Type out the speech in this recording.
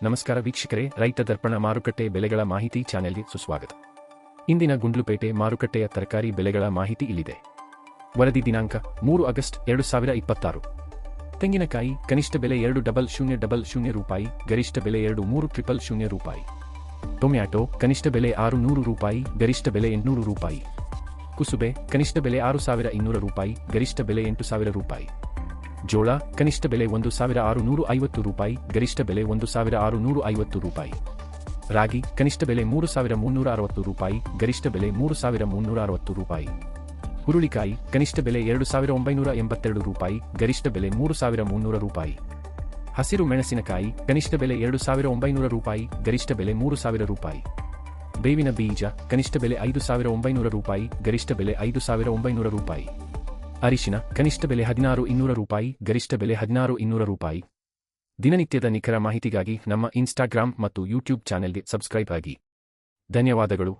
ನಮಸ್ಕಾರ ವೀಕ್ಷಕರೇ, ರೈತ ದರ್ಪಣ ಮಾರುಕಟ್ಟೆ ಬೆಲೆಗಳ ಮಾಹಿತಿ ಚಾನೆಲ್ಗೆ ಸುಸ್ವಾಗತ. ಇಂದಿನ ಗುಂಡ್ಲುಪೇಟೆ ಮಾರುಕಟ್ಟೆಯ ತರಕಾರಿ ಬೆಲೆಗಳ ಮಾಹಿತಿ ಇಲ್ಲಿದೆ. ವರದಿ ದಿನಾಂಕ 3 ಆಗಸ್ಟ್ 2026. ತೆಂಗಿನಕಾಯಿ ಕನಿಷ್ಠ ಬೆಲೆ 2000 ರೂಪಾಯಿ, ಗರಿಷ್ಠ ಬೆಲೆ 2300 ರೂಪಾಯಿ. ಟೊಮ್ಯಾಟೊ ಕನಿಷ್ಠ ಬೆಲೆ 600 ರೂಪಾಯಿ, ಗರಿಷ್ಠ ಬೆಲೆ 800 ರೂಪಾಯಿ. ಕುಸುಬೆ ಕನಿಷ್ಠ ಬೆಲೆ 6200 ರೂಪಾಯಿ, ಗರಿಷ್ಠ ಬೆಲೆ 8000 ರೂಪಾಯಿ. ಜೋಳ ಕನಿಷ್ಠ ಬೆಲೆ 1650 ರೂಪಾಯಿ, ಗರಿಷ್ಠ ಬೆಲೆ 1650 ರೂಪಾಯಿ. ರಾಗಿ ಕನಿಷ್ಠ ಬೆಲೆ 3360 ರೂಪಾಯಿ, ಗರಿಷ್ಠ ಬೆಲೆ 3360 ರೂಪಾಯಿ. ಹುರುಳಿಕಾಯಿ ಕನಿಷ್ಠ ಬೆಲೆ 2982 ರೂಪಾಯಿ, ಗರಿಷ್ಠ ಬೆಲೆ 3300 ರೂಪಾಯಿ. ಹಸಿರು ಮೆಣಸಿನಕಾಯಿ ಕನಿಷ್ಠ ಬೆಲೆ 2900 ರೂಪಾಯಿ, ಗರಿಷ್ಠ ಬೆಲೆ 3000 ರೂಪಾಯಿ. ಬೇವಿನ ಬೀಜ ಕನಿಷ್ಠ ಬೆಲೆ 5900 ರೂಪಾಯಿ, ಗರಿಷ್ಠ ಬೆಲೆ 5900 ರೂಪಾಯಿ. ಅರಿಶಿನ ಕನಿಷ್ಠ ಬೆಲೆ 16200 ರೂಪಾಯಿ, ಗರಿಷ್ಠ ಬೆಲೆ 16200 ರೂಪಾಯಿ. ದಿನನಿತ್ಯದ ನಿಖರ ಮಾಹಿತಿಗಾಗಿ ನಮ್ಮ ಇನ್ಸ್ಟಾಗ್ರಾಮ್ ಮತ್ತು ಯೂಟ್ಯೂಬ್ ಚಾನೆಲ್ಗೆ ಸಬ್ಸ್ಕ್ರೈಬ್ ಆಗಿ. ಧನ್ಯವಾದಗಳು.